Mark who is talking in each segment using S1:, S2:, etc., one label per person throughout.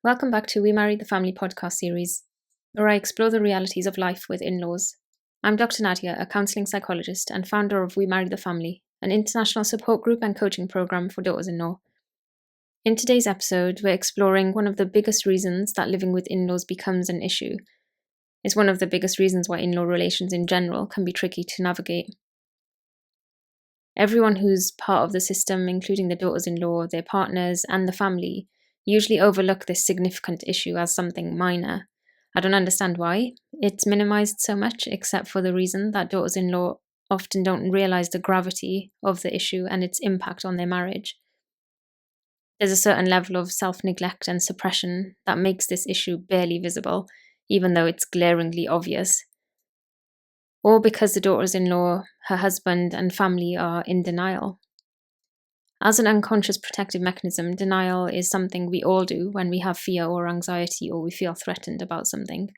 S1: Welcome back to We Married the Family podcast series, where I explore the realities of life with in laws. I'm Dr. Nadia, a counselling psychologist and founder of We Married the Family, an international support group and coaching program for daughters in law. In today's episode, we're exploring one of the biggest reasons that living with in laws becomes an issue. It's one of the biggest reasons why in law relations in general can be tricky to navigate. Everyone who's part of the system, including the daughters in law, their partners, and the family, usually overlook this significant issue as something minor. I don't understand why it's minimized so much, except for the reason that daughters in law often don't realize the gravity of the issue and its impact on their marriage. There's a certain level of self-neglect and suppression that makes this issue barely visible, even though it's glaringly obvious. Or because the daughters-in-law, her husband, and family are in denial. As an unconscious protective mechanism, denial is something we all do when we have fear or anxiety or we feel threatened about something.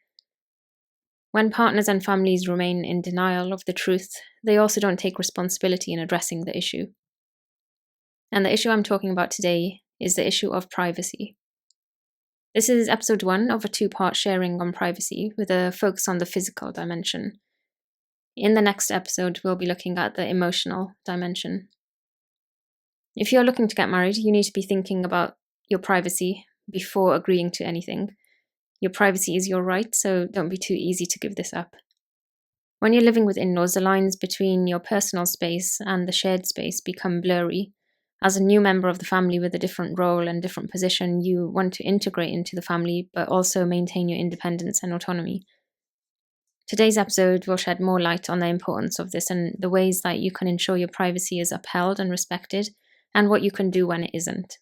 S1: When partners and families remain in denial of the truth, they also don't take responsibility in addressing the issue. And the issue I'm talking about today is the issue of privacy. This is episode 1 of a 2-part sharing on privacy with a focus on the physical dimension. In the next episode, we'll be looking at the emotional dimension. If you're looking to get married, you need to be thinking about your privacy before agreeing to anything. Your privacy is your right, so don't be too easy to give this up. When you're living with in-laws, the lines between your personal space and the shared space become blurry. As a new member of the family with a different role and different position, you want to integrate into the family, but also maintain your independence and autonomy. Today's episode will shed more light on the importance of this and the ways that you can ensure your privacy is upheld and respected, and what you can do when it isn't.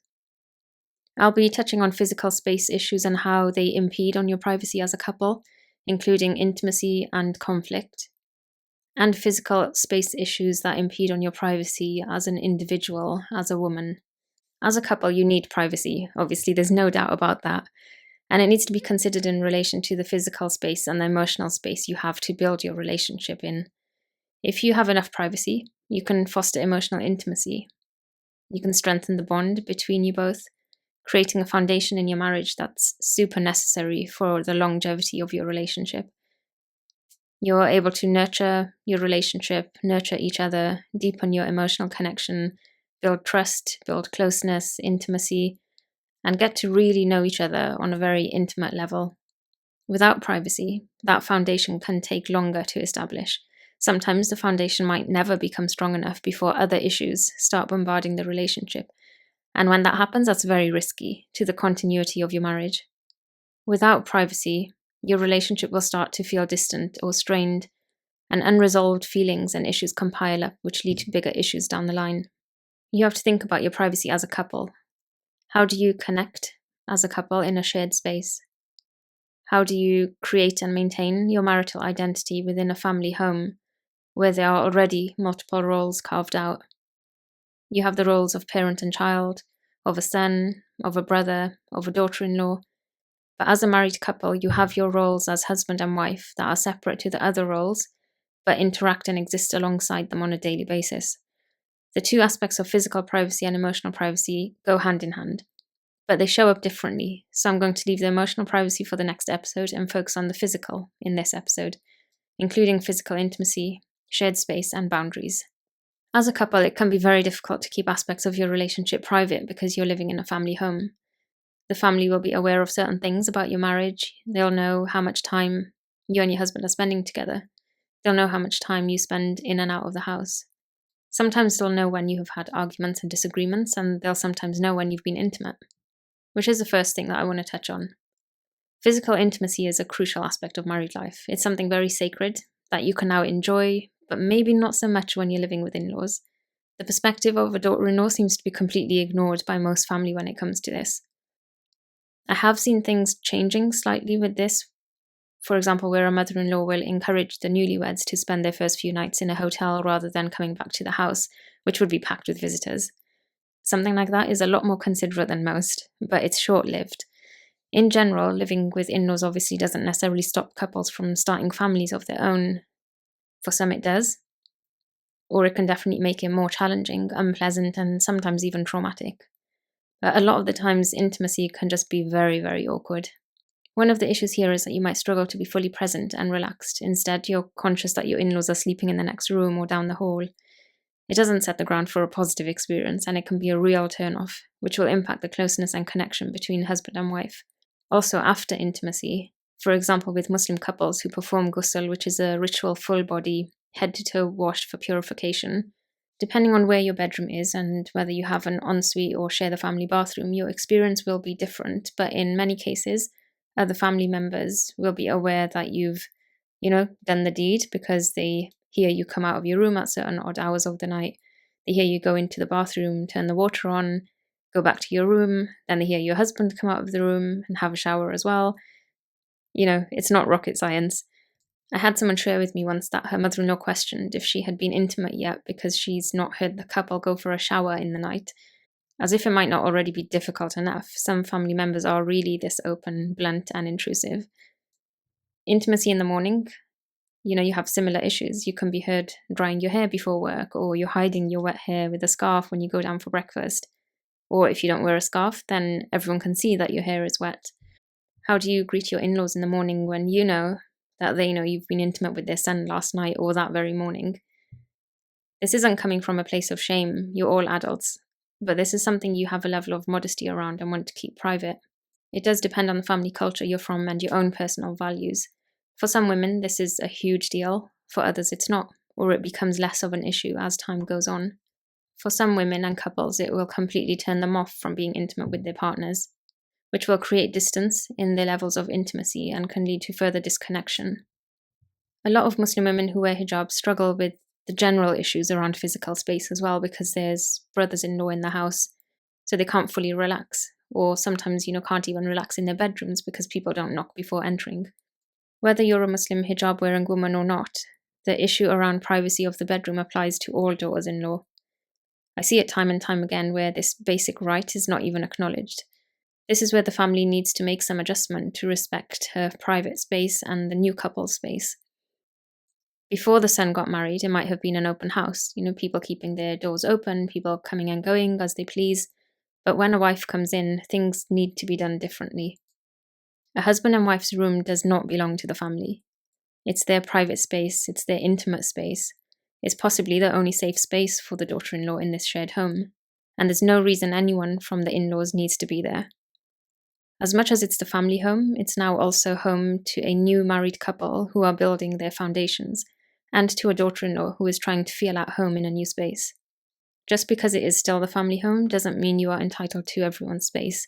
S1: I'll be touching on physical space issues and how they impede on your privacy as a couple, including intimacy and conflict, and physical space issues that impede on your privacy as an individual, as a woman. As a couple, you need privacy, obviously, there's no doubt about that. And it needs to be considered in relation to the physical space and the emotional space you have to build your relationship in. If you have enough privacy, you can foster emotional intimacy. You can strengthen the bond between you both, creating a foundation in your marriage that's super necessary for the longevity of your relationship. You're able to nurture your relationship, nurture each other, deepen your emotional connection, build trust, build closeness, intimacy, and get to really know each other on a very intimate level. Without privacy, that foundation can take longer to establish. Sometimes the foundation might never become strong enough before other issues start bombarding the relationship. And when that happens, that's very risky to the continuity of your marriage. Without privacy, your relationship will start to feel distant or strained, and unresolved feelings and issues can pile up, which lead to bigger issues down the line. You have to think about your privacy as a couple. How do you connect as a couple in a shared space? How do you create and maintain your marital identity within a family home where there are already multiple roles carved out? You have the roles of parent and child, of a son, of a brother, of a daughter-in-law. But as a married couple, you have your roles as husband and wife that are separate to the other roles, but interact and exist alongside them on a daily basis. The two aspects of physical privacy and emotional privacy go hand in hand, but they show up differently, so I'm going to leave the emotional privacy for the next episode and focus on the physical in this episode, including physical intimacy, shared space, and boundaries. As a couple, it can be very difficult to keep aspects of your relationship private because you're living in a family home. The family will be aware of certain things about your marriage. They'll know how much time you and your husband are spending together. They'll know how much time you spend in and out of the house. Sometimes they'll know when you have had arguments and disagreements, and they'll sometimes know when you've been intimate, which is the first thing that I want to touch on. Physical intimacy is a crucial aspect of married life. It's something very sacred that you can now enjoy, but maybe not so much when you're living with in-laws. The perspective of a daughter-in-law seems to be completely ignored by most family when it comes to this. I have seen things changing slightly with this. For example, where a mother-in-law will encourage the newlyweds to spend their first few nights in a hotel rather than coming back to the house, which would be packed with visitors. Something like that is a lot more considerate than most, but it's short-lived. In general, living with in-laws obviously doesn't necessarily stop couples from starting families of their own. For some it does, or it can definitely make it more challenging, unpleasant, and sometimes even traumatic. A lot of the times, intimacy can just be very, very awkward. One of the issues here is that you might struggle to be fully present and relaxed. Instead, you're conscious that your in laws are sleeping in the next room or down the hall. It doesn't set the ground for a positive experience, and it can be a real turn-off, which will impact the closeness and connection between husband and wife. Also, after intimacy, for example, with Muslim couples who perform ghusl, which is a ritual full-body, head-to-toe wash for purification, depending on where your bedroom is and whether you have an ensuite or share the family bathroom, your experience will be different, but in many cases, other family members will be aware that you've, done the deed because they hear you come out of your room at certain odd hours of the night. They hear you go into the bathroom, turn the water on, go back to your room. Then they hear your husband come out of the room and have a shower as well. It's not rocket science. I had someone share with me once that her mother-in-law questioned if she had been intimate yet because she's not heard the couple go for a shower in the night. As if it might not already be difficult enough, some family members are really this open, blunt, and intrusive. Intimacy in the morning, you have similar issues. You can be heard drying your hair before work, or you're hiding your wet hair with a scarf when you go down for breakfast. Or if you don't wear a scarf, then everyone can see that your hair is wet. How do you greet your in-laws in the morning when you know that they know you've been intimate with their son last night or that very morning? This isn't coming from a place of shame. You're all adults. But this is something you have a level of modesty around and want to keep private. It does depend on the family culture you're from and your own personal values. For some women, this is a huge deal. For others, it's not, or it becomes less of an issue as time goes on. For some women and couples, it will completely turn them off from being intimate with their partners, which will create distance in their levels of intimacy and can lead to further disconnection. A lot of Muslim women who wear hijab struggle with the general issues around physical space as well, because there's brothers-in-law in the house, so they can't fully relax, or sometimes, can't even relax in their bedrooms because people don't knock before entering. Whether you're a Muslim hijab-wearing woman or not, the issue around privacy of the bedroom applies to all daughters-in-law. I see it time and time again where this basic right is not even acknowledged. This is where the family needs to make some adjustment to respect her private space and the new couple's space. Before the son got married, it might have been an open house, people keeping their doors open, people coming and going as they please. But when a wife comes in, things need to be done differently. A husband and wife's room does not belong to the family. It's their private space, it's their intimate space. It's possibly the only safe space for the daughter-in-law in this shared home. And there's no reason anyone from the in-laws needs to be there. As much as it's the family home, it's now also home to a new married couple who are building their foundations, and to a daughter-in-law who is trying to feel at home in a new space. Just because it is still the family home doesn't mean you are entitled to everyone's space.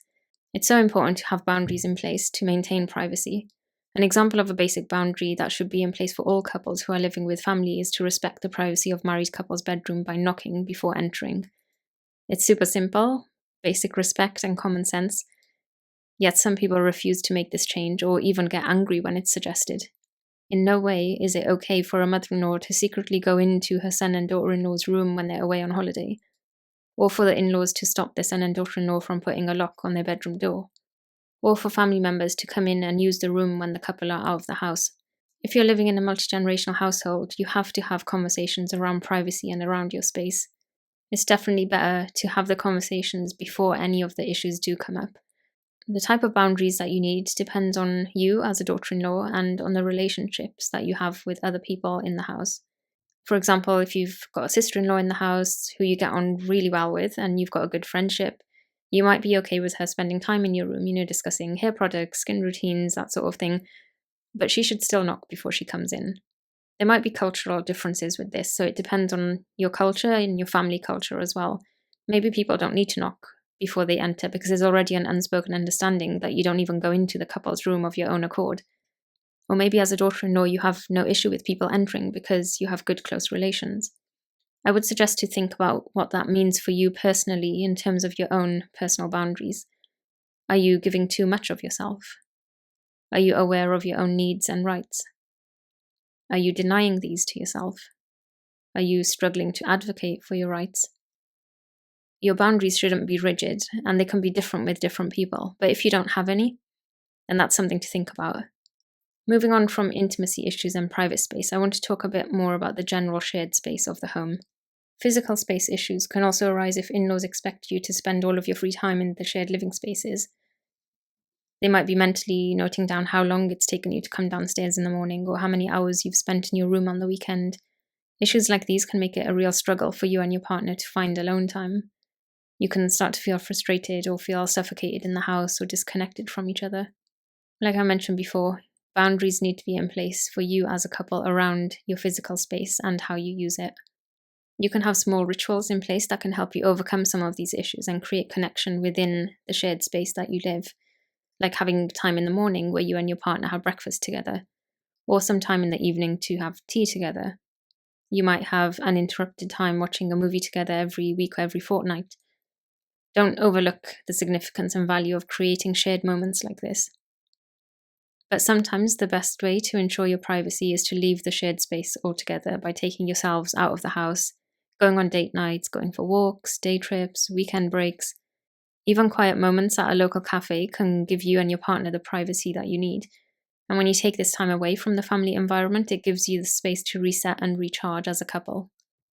S1: It's so important to have boundaries in place to maintain privacy. An example of a basic boundary that should be in place for all couples who are living with family is to respect the privacy of married couples' bedroom by knocking before entering. It's super simple, basic respect and common sense, yet some people refuse to make this change or even get angry when it's suggested. In no way is it okay for a mother-in-law to secretly go into her son and daughter-in-law's room when they're away on holiday, or for the in-laws to stop their son and daughter-in-law from putting a lock on their bedroom door, or for family members to come in and use the room when the couple are out of the house. If you're living in a multi-generational household, you have to have conversations around privacy and around your space. It's definitely better to have the conversations before any of the issues do come up. The type of boundaries that you need depends on you as a daughter-in-law and on the relationships that you have with other people in the house. For example, if you've got a sister-in-law in the house who you get on really well with and you've got a good friendship, you might be okay with her spending time in your room, discussing hair products, skin routines, that sort of thing, but she should still knock before she comes in. There might be cultural differences with this, so it depends on your culture and your family culture as well. Maybe people don't need to knock before they enter because there's already an unspoken understanding that you don't even go into the couple's room of your own accord. Or maybe as a daughter-in-law you have no issue with people entering because you have good close relations. I would suggest to think about what that means for you personally in terms of your own personal boundaries. Are you giving too much of yourself? Are you aware of your own needs and rights? Are you denying these to yourself? Are you struggling to advocate for your rights? Your boundaries shouldn't be rigid, and they can be different with different people, but if you don't have any, then that's something to think about. Moving on from intimacy issues and private space, I want to talk a bit more about the general shared space of the home. Physical space issues can also arise if in laws expect you to spend all of your free time in the shared living spaces. They might be mentally noting down how long it's taken you to come downstairs in the morning or how many hours you've spent in your room on the weekend. Issues like these can make it a real struggle for you and your partner to find alone time. You can start to feel frustrated or feel suffocated in the house or disconnected from each other. Like I mentioned before, boundaries need to be in place for you as a couple around your physical space and how you use it. You can have small rituals in place that can help you overcome some of these issues and create connection within the shared space that you live, like having time in the morning where you and your partner have breakfast together, or some time in the evening to have tea together. You might have uninterrupted time watching a movie together every week or every fortnight. Don't overlook the significance and value of creating shared moments like this. But sometimes the best way to ensure your privacy is to leave the shared space altogether by taking yourselves out of the house, going on date nights, going for walks, day trips, weekend breaks. Even quiet moments at a local cafe can give you and your partner the privacy that you need. And when you take this time away from the family environment, it gives you the space to reset and recharge as a couple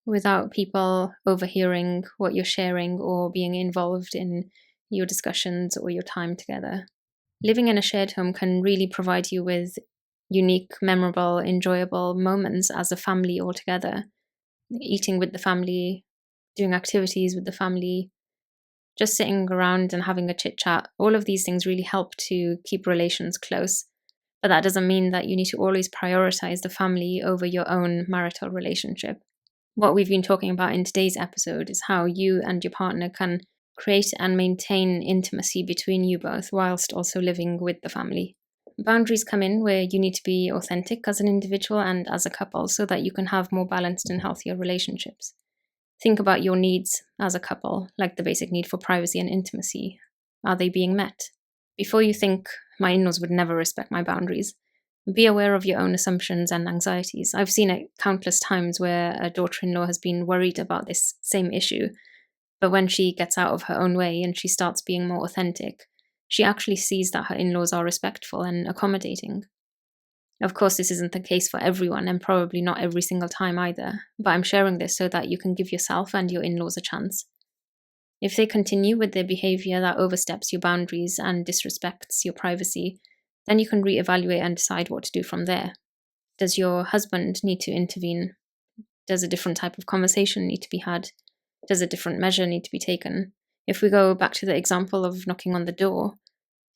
S1: without people overhearing what you're sharing or being involved in your discussions or your time together. Living in a shared home can really provide you with unique, memorable, enjoyable moments as a family altogether. Eating with the family, doing activities with the family, just sitting around and having a chit chat. All of these things really help to keep relations close. But that doesn't mean that you need to always prioritize the family over your own marital relationship. What we've been talking about in today's episode is how you and your partner can create and maintain intimacy between you both whilst also living with the family. Boundaries come in where you need to be authentic as an individual and as a couple so that you can have more balanced and healthier relationships. Think about your needs as a couple, like the basic need for privacy and intimacy. Are they being met? Before you think, my in-laws would never respect my boundaries, be aware of your own assumptions and anxieties. I've seen it countless times where a daughter-in-law has been worried about this same issue, but when she gets out of her own way and she starts being more authentic, she actually sees that her in-laws are respectful and accommodating. Of course, this isn't the case for everyone and probably not every single time either, but I'm sharing this so that you can give yourself and your in-laws a chance. If they continue with their behavior that oversteps your boundaries and disrespects your privacy, then you can reevaluate and decide what to do from there. Does your husband need to intervene? Does a different type of conversation need to be had? Does a different measure need to be taken? If we go back to the example of knocking on the door,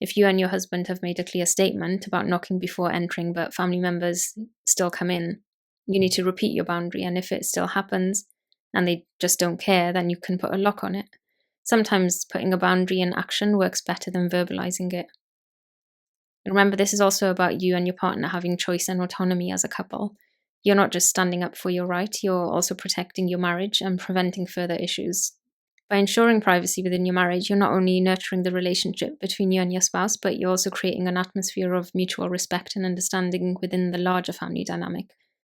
S1: if you and your husband have made a clear statement about knocking before entering, but family members still come in, you need to repeat your boundary. And if it still happens and they just don't care, then you can put a lock on it. Sometimes putting a boundary in action works better than verbalizing it. Remember, this is also about you and your partner having choice and autonomy as a couple. You're not just standing up for your right, you're also protecting your marriage and preventing further issues. By ensuring privacy within your marriage, you're not only nurturing the relationship between you and your spouse, but you're also creating an atmosphere of mutual respect and understanding within the larger family dynamic,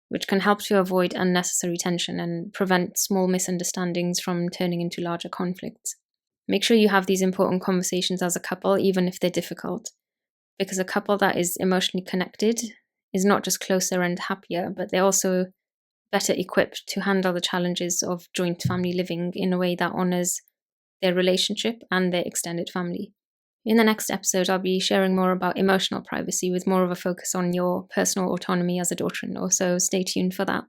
S1: which can help to avoid unnecessary tension and prevent small misunderstandings from turning into larger conflicts. Make sure you have these important conversations as a couple, even if they're difficult, because a couple that is emotionally connected is not just closer and happier, but they're also better equipped to handle the challenges of joint family living in a way that honors their relationship and their extended family. In the next episode, I'll be sharing more about emotional privacy with more of a focus on your personal autonomy as a daughter-in-law, so stay tuned for that.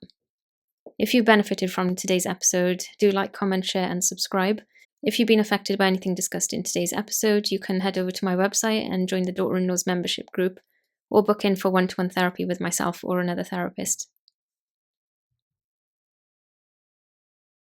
S1: If you benefited from today's episode, do like, comment, share, and subscribe. If you've been affected by anything discussed in today's episode, you can head over to my website and join the Daughter-in-Laws membership group, or book in for one-to-one therapy with myself or another therapist.